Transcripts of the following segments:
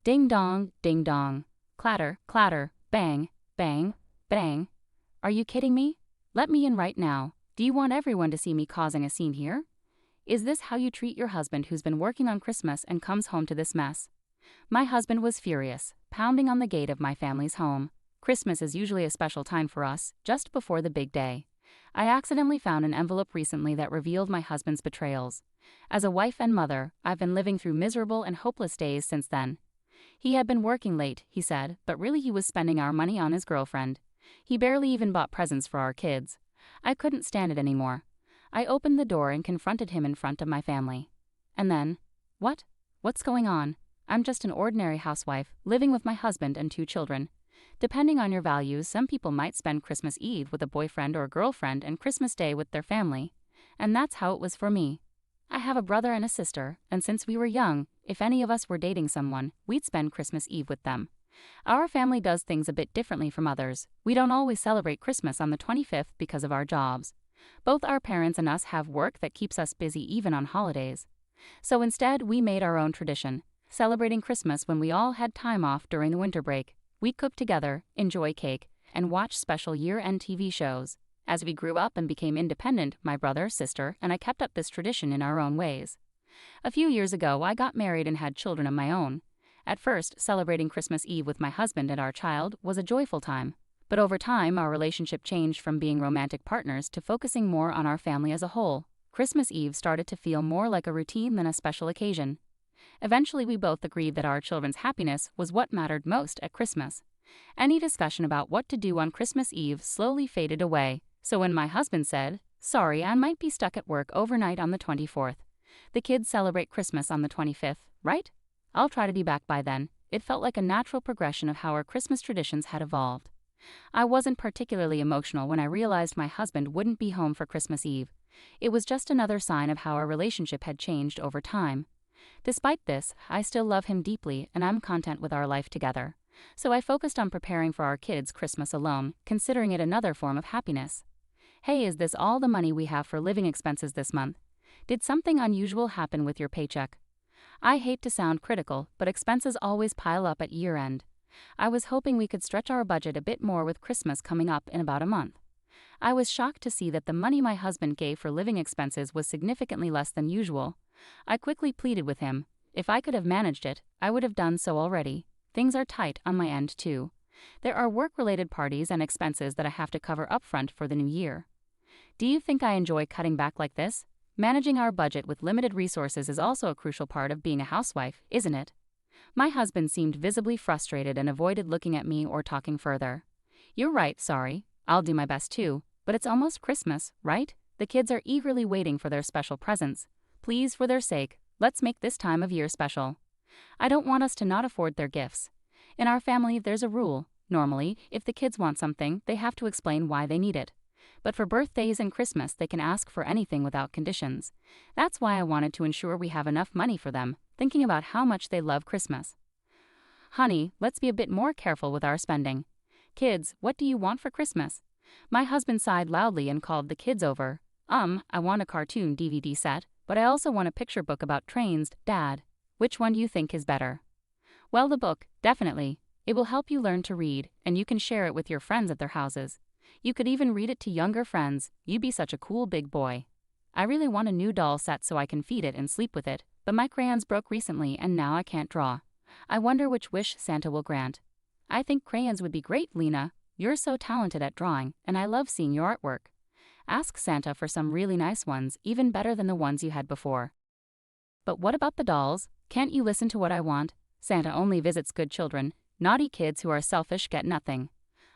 Ding dong, clatter, clatter, bang, bang, bang. Are you kidding me? Let me in right now. Do you want everyone to see me causing a scene here? Is this how you treat your husband who's been working on Christmas and comes home to this mess? My husband was furious, pounding on the gate of my family's home. Christmas is usually a special time for us, just before the big day. I accidentally found an envelope recently that revealed my husband's betrayals. As a wife and mother, I've been living through miserable and hopeless days since then. He had been working late, he said, but really he was spending our money on his girlfriend. He barely even bought presents for our kids. I couldn't stand it anymore. I opened the door and confronted him in front of my family. And then, what? What's going on? I'm just an ordinary housewife, living with my husband and 2 children. Depending on your values, some people might spend Christmas Eve with a boyfriend or girlfriend and Christmas Day with their family. And that's how it was for me. I have a brother and a sister, and since we were young, if any of us were dating someone, we'd spend Christmas Eve with them. Our family does things a bit differently from others. We don't always celebrate Christmas on the 25th because of our jobs. Both our parents and us have work that keeps us busy even on holidays. So instead, we made our own tradition, celebrating Christmas when we all had time off during the winter break. We cook together, enjoy cake, and watch special year-end TV shows. As we grew up and became independent, my brother, sister, and I kept up this tradition in our own ways. A few years ago, I got married and had children of my own. At first, celebrating Christmas Eve with my husband and our child was a joyful time. But over time, our relationship changed from being romantic partners to focusing more on our family as a whole. Christmas Eve started to feel more like a routine than a special occasion. Eventually, we both agreed that our children's happiness was what mattered most at Christmas. Any discussion about what to do on Christmas Eve slowly faded away, so when my husband said, "Sorry, I might be stuck at work overnight on the 24th. The kids celebrate Christmas on the 25th, right? I'll try to be back by then," it felt like a natural progression of how our Christmas traditions had evolved. I wasn't particularly emotional when I realized my husband wouldn't be home for Christmas Eve. It was just another sign of how our relationship had changed over time. Despite this, I still love him deeply and I'm content with our life together. So I focused on preparing for our kids' Christmas alone, considering it another form of happiness. Hey, is this all the money we have for living expenses this month? Did something unusual happen with your paycheck? I hate to sound critical, but expenses always pile up at year-end. I was hoping we could stretch our budget a bit more with Christmas coming up in about a month. I was shocked to see that the money my husband gave for living expenses was significantly less than usual. I quickly pleaded with him. If I could have managed it, I would have done so already. Things are tight on my end too. There are work-related parties and expenses that I have to cover upfront for the new year. Do you think I enjoy cutting back like this? Managing our budget with limited resources is also a crucial part of being a housewife, isn't it? My husband seemed visibly frustrated and avoided looking at me or talking further. You're right, sorry. I'll do my best too, but it's almost Christmas, right? The kids are eagerly waiting for their special presents. Please, for their sake, let's make this time of year special. I don't want us to not afford their gifts. In our family, there's a rule. Normally, if the kids want something, they have to explain why they need it. But for birthdays and Christmas, they can ask for anything without conditions. That's why I wanted to ensure we have enough money for them, thinking about how much they love Christmas. Honey, let's be a bit more careful with our spending. Kids, what do you want for Christmas? My husband sighed loudly and called the kids over. I want a cartoon DVD set, but I also want a picture book about trains, Dad. Which one do you think is better? Well, the book, definitely. It will help you learn to read, and you can share it with your friends at their houses. You could even read it to younger friends. You'd be such a cool big boy. I really want a new doll set so I can feed it and sleep with it, but my crayons broke recently and now I can't draw. I wonder which wish Santa will grant. I think crayons would be great, Lena. You're so talented at drawing, and I love seeing your artwork. Ask Santa for some really nice ones, even better than the ones you had before. But what about the dolls? Can't you listen to what I want? Santa only visits good children. Naughty kids who are selfish get nothing.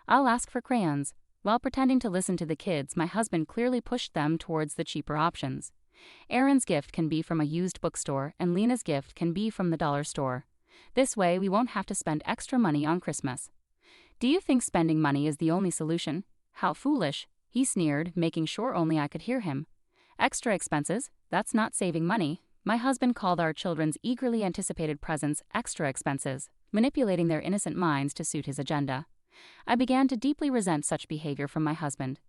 I'll ask for crayons. While pretending to listen to the kids, my husband clearly pushed them towards the cheaper options. Aaron's gift can be from a used bookstore, and Lena's gift can be from the dollar store. This way, we won't have to spend extra money on Christmas. Do you think spending money is the only solution? How foolish, he sneered, making sure only I could hear him. Extra expenses? That's not saving money. My husband called our children's eagerly anticipated presents extra expenses, manipulating their innocent minds to suit his agenda. I began to deeply resent such behavior from my husband.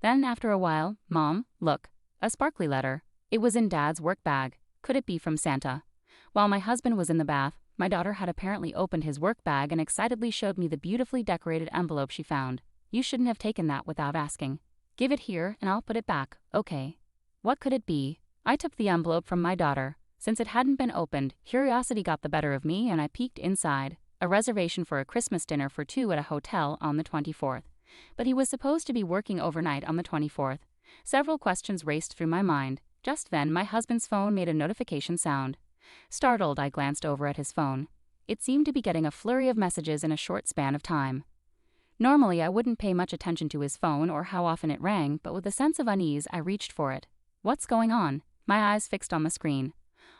Then, after a while, Mom, look, a sparkly letter. It was in Dad's work bag. Could it be from Santa? While my husband was in the bath, my daughter had apparently opened his work bag and excitedly showed me the beautifully decorated envelope she found. You shouldn't have taken that without asking. Give it here and I'll put it back, okay? What could it be? I took the envelope from my daughter. Since it hadn't been opened, curiosity got the better of me and I peeked inside. A reservation for a Christmas dinner for 2 at a hotel on the 24th. But he was supposed to be working overnight on the 24th. Several questions raced through my mind. Just then, my husband's phone made a notification sound. Startled, I glanced over at his phone. It seemed to be getting a flurry of messages in a short span of time. Normally, I wouldn't pay much attention to his phone or how often it rang, but with a sense of unease, I reached for it. What's going on? My eyes fixed on the screen.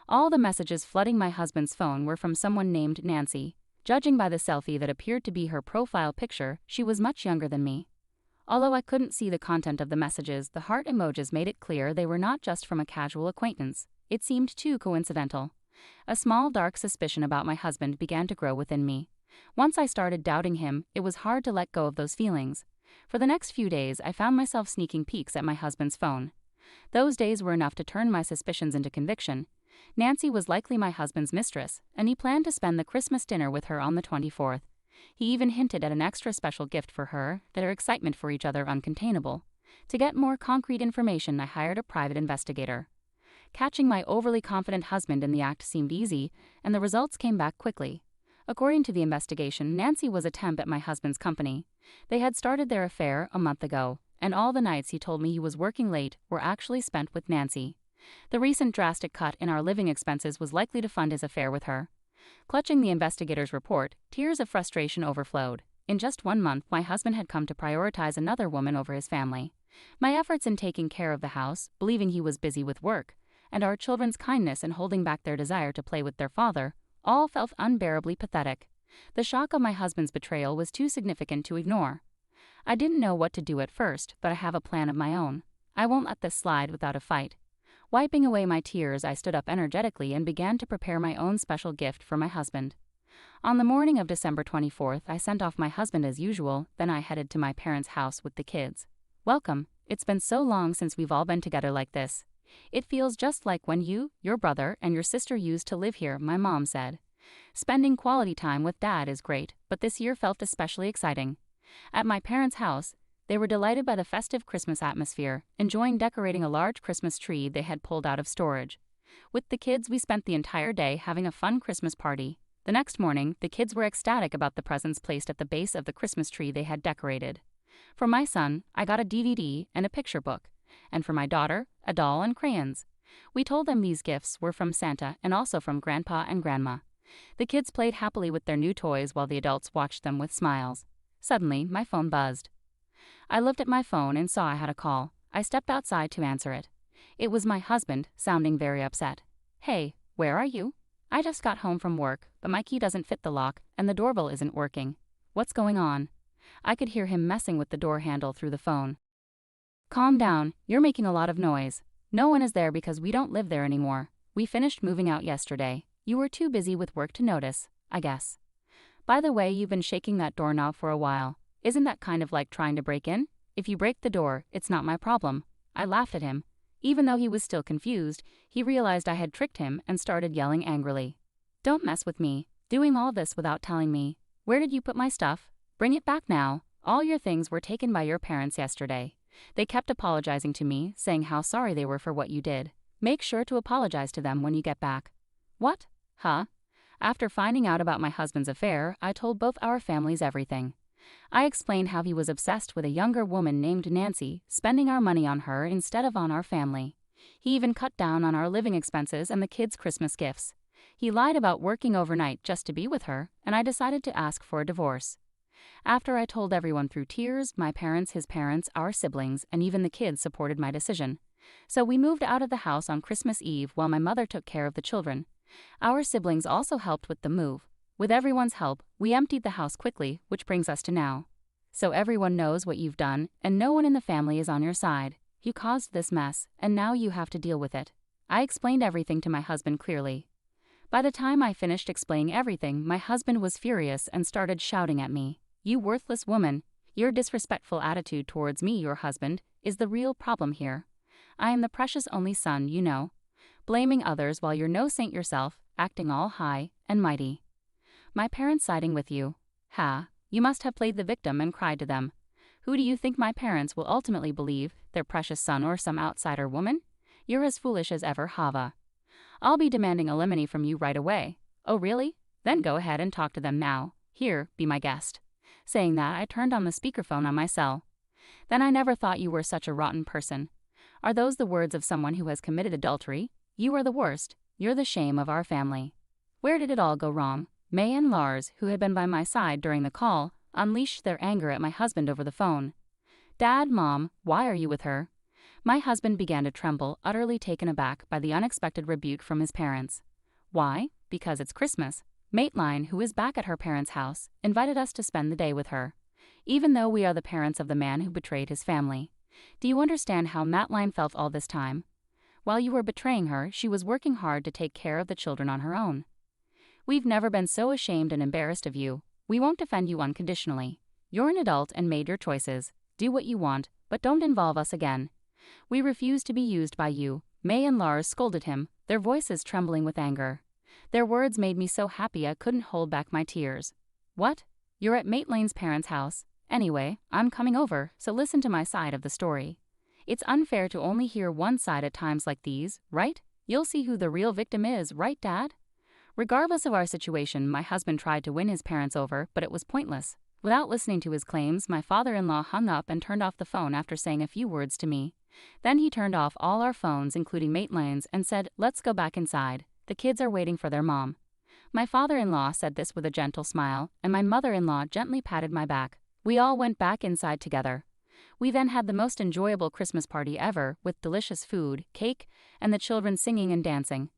All the messages flooding my husband's phone were from someone named Nancy. Judging by the selfie that appeared to be her profile picture, she was much younger than me. Although I couldn't see the content of the messages, the heart emojis made it clear they were not just from a casual acquaintance. It seemed too coincidental. A small dark suspicion about my husband began to grow within me. Once I started doubting him, it was hard to let go of those feelings. For the next few days, I found myself sneaking peeks at my husband's phone. Those days were enough to turn my suspicions into conviction. Nancy was likely my husband's mistress, and he planned to spend the Christmas dinner with her on the 24th. He even hinted at an extra special gift for her, their excitement for each other uncontainable. To get more concrete information, I hired a private investigator. Catching my overly confident husband in the act seemed easy, and the results came back quickly. According to the investigation, Nancy was a temp at my husband's company. They had started their affair a month ago, and all the nights he told me he was working late were actually spent with Nancy. The recent drastic cut in our living expenses was likely to fund his affair with her. Clutching the investigator's report, tears of frustration overflowed. In just 1 month, my husband had come to prioritize another woman over his family. My efforts in taking care of the house, believing he was busy with work, and our children's kindness in holding back their desire to play with their father, all felt unbearably pathetic. The shock of my husband's betrayal was too significant to ignore. I didn't know what to do at first, but I have a plan of my own. I won't let this slide without a fight. Wiping away my tears, I stood up energetically and began to prepare my own special gift for my husband. On the morning of December 24th, I sent off my husband as usual, then I headed to my parents' house with the kids. Welcome. It's been so long since we've all been together like this. It feels just like when you, your brother, and your sister used to live here, my mom said. Spending quality time with Dad is great, but this year felt especially exciting. At my parents' house, they were delighted by the festive Christmas atmosphere, enjoying decorating a large Christmas tree they had pulled out of storage. With the kids, we spent the entire day having a fun Christmas party. The next morning, the kids were ecstatic about the presents placed at the base of the Christmas tree they had decorated. For my son, I got a DVD and a picture book, and for my daughter, a doll and crayons. We told them these gifts were from Santa and also from Grandpa and Grandma. The kids played happily with their new toys while the adults watched them with smiles. Suddenly, my phone buzzed. I looked at my phone and saw I had a call. I stepped outside to answer it. It was my husband, sounding very upset. Hey, where are you? I just got home from work, but my key doesn't fit the lock, and the doorbell isn't working. What's going on? I could hear him messing with the door handle through the phone. Calm down, you're making a lot of noise. No one is there because we don't live there anymore. We finished moving out yesterday. You were too busy with work to notice, I guess. By the way, you've been shaking that doorknob for a while. Isn't that kind of like trying to break in? If you break the door, it's not my problem. I laughed at him. Even though he was still confused, he realized I had tricked him and started yelling angrily. Don't mess with me, doing all this without telling me. Where did you put my stuff? Bring it back now. All your things were taken by your parents yesterday. They kept apologizing to me, saying how sorry they were for what you did. Make sure to apologize to them when you get back. What? Huh? After finding out about my husband's affair, I told both our families everything. I explained how he was obsessed with a younger woman named Nancy, spending our money on her instead of on our family. He even cut down on our living expenses and the kids' Christmas gifts. He lied about working overnight just to be with her, and I decided to ask for a divorce. After I told everyone through tears, my parents, his parents, our siblings, and even the kids supported my decision. So we moved out of the house on Christmas Eve while my mother took care of the children. Our siblings also helped with the move. With everyone's help, we emptied the house quickly, which brings us to now. So everyone knows what you've done, and no one in the family is on your side. You caused this mess, and now you have to deal with it. I explained everything to my husband clearly. By the time I finished explaining everything, my husband was furious and started shouting at me. You worthless woman, your disrespectful attitude towards me, your husband, is the real problem here. I am the precious only son, you know. Blaming others while you're no saint yourself, acting all high and mighty. My parents siding with you. Ha, you must have played the victim and cried to them. Who do you think my parents will ultimately believe, their precious son or some outsider woman? You're as foolish as ever, Hava. I'll be demanding alimony from you right away. Oh really? Then go ahead and talk to them now. Here, be my guest. Saying that, I turned on the speakerphone on my cell. Then I never thought you were such a rotten person. Are those the words of someone who has committed adultery? You are the worst. You're the shame of our family. Where did it all go wrong? May and Lars, who had been by my side during the call, unleashed their anger at my husband over the phone. Dad, Mom, why are you with her? My husband began to tremble, utterly taken aback by the unexpected rebuke from his parents. Why? Because it's Christmas. Maitline, who is back at her parents' house, invited us to spend the day with her, even though we are the parents of the man who betrayed his family. Do you understand how Maitline felt all this time? While you were betraying her, she was working hard to take care of the children on her own. We've never been so ashamed and embarrassed of you. We won't defend you unconditionally. You're an adult and made your choices. Do what you want, but don't involve us again. We refuse to be used by you. May and Lars scolded him, their voices trembling with anger. Their words made me so happy I couldn't hold back my tears. What? You're at Maitlane's parents' house. Anyway, I'm coming over, so listen to my side of the story. It's unfair to only hear one side at times like these, right? You'll see who the real victim is, right, Dad? Regardless of our situation, my husband tried to win his parents over, but it was pointless. Without listening to his claims, my father-in-law hung up and turned off the phone after saying a few words to me. Then he turned off all our phones, including Maitlane's, and said, "Let's go back inside. The kids are waiting for their mom." My father-in-law said this with a gentle smile, and my mother-in-law gently patted my back. We all went back inside together. We then had the most enjoyable Christmas party ever, with delicious food, cake, and the children singing and dancing.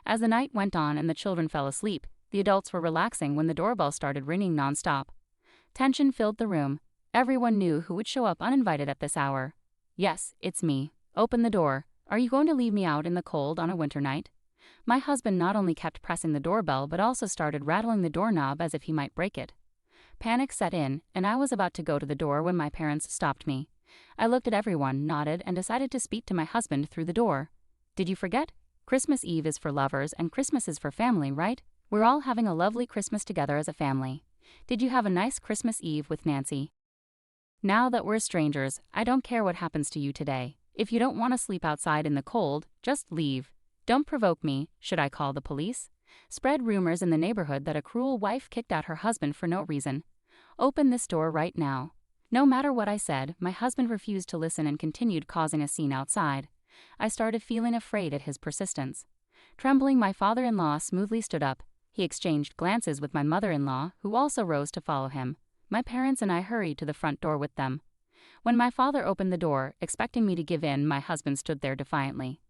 As the night went on and the children fell asleep, the adults were relaxing when the doorbell started ringing non-stop. Tension filled the room. Everyone knew who would show up uninvited at this hour. Yes, it's me. Open the door. Are you going to leave me out in the cold on a winter night? My husband not only kept pressing the doorbell but also started rattling the doorknob as if he might break it. Panic set in, and I was about to go to the door when my parents stopped me. I looked at everyone, nodded, and decided to speak to my husband through the door. Did you forget? Christmas Eve is for lovers and Christmas is for family, right? We're all having a lovely Christmas together as a family. Did you have a nice Christmas Eve with Nancy? Now that we're strangers, I don't care what happens to you today. If you don't want to sleep outside in the cold, just leave. Don't provoke me. Should I call the police? Spread rumors in the neighborhood that a cruel wife kicked out her husband for no reason. Open this door right now. No matter what I said, my husband refused to listen and continued causing a scene outside. I started feeling afraid at his persistence. Trembling, my father-in-law smoothly stood up. He exchanged glances with my mother-in-law, who also rose to follow him. My parents and I hurried to the front door with them. When my father opened the door, expecting me to give in, my husband stood there defiantly.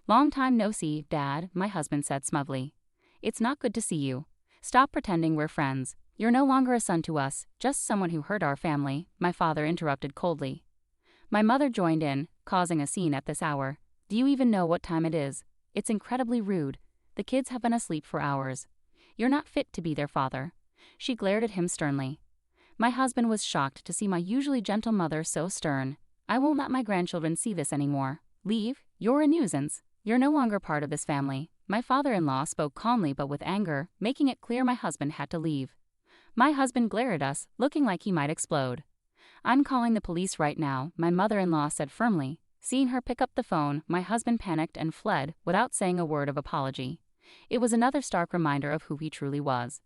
"Long time no see, Dad," my husband said smugly. "It's not good to see you. Stop pretending we're friends. You're no longer a son to us, just someone who hurt our family," my father interrupted coldly. My mother joined in, causing a scene at this hour. "Do you even know what time it is? It's incredibly rude. The kids have been asleep for hours. You're not fit to be their father." She glared at him sternly. My husband was shocked to see my usually gentle mother so stern. "I won't let my grandchildren see this anymore. Leave. You're a nuisance. You're no longer part of this family." My father-in-law spoke calmly but with anger, making it clear my husband had to leave. My husband glared at us, looking like he might explode. "I'm calling the police right now," my mother-in-law said firmly. Seeing her pick up the phone, my husband panicked and fled without saying a word of apology. It was another stark reminder of who he truly was.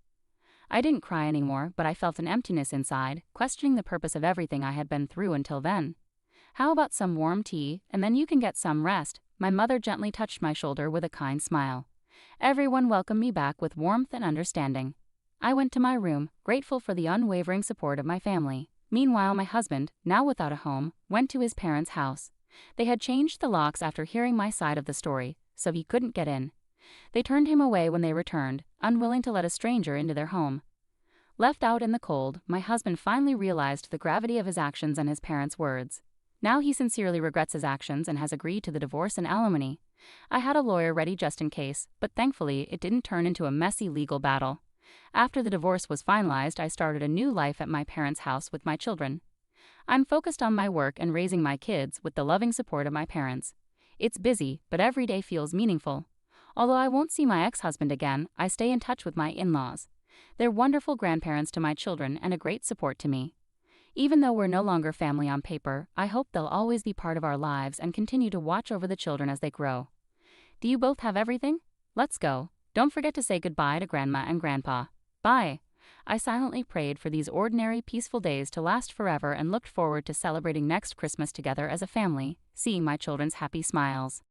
I didn't cry anymore, but I felt an emptiness inside, questioning the purpose of everything I had been through until then. "How about some warm tea, and then you can get some rest?" My mother gently touched my shoulder with a kind smile. Everyone welcomed me back with warmth and understanding. I went to my room, grateful for the unwavering support of my family. Meanwhile, my husband, now without a home, went to his parents' house. They had changed the locks after hearing my side of the story, so he couldn't get in. They turned him away when they returned, unwilling to let a stranger into their home. Left out in the cold, my husband finally realized the gravity of his actions and his parents' words. Now he sincerely regrets his actions and has agreed to the divorce and alimony. I had a lawyer ready just in case, but thankfully it didn't turn into a messy legal battle. After the divorce was finalized, I started a new life at my parents' house with my children. I'm focused on my work and raising my kids with the loving support of my parents. It's busy, but every day feels meaningful. Although I won't see my ex-husband again, I stay in touch with my in-laws. They're wonderful grandparents to my children and a great support to me. Even though we're no longer family on paper, I hope they'll always be part of our lives and continue to watch over the children as they grow. Do you both have everything? Let's go. Don't forget to say goodbye to Grandma and Grandpa. Bye. I silently prayed for these ordinary, peaceful days to last forever and looked forward to celebrating next Christmas together as a family, seeing my children's happy smiles.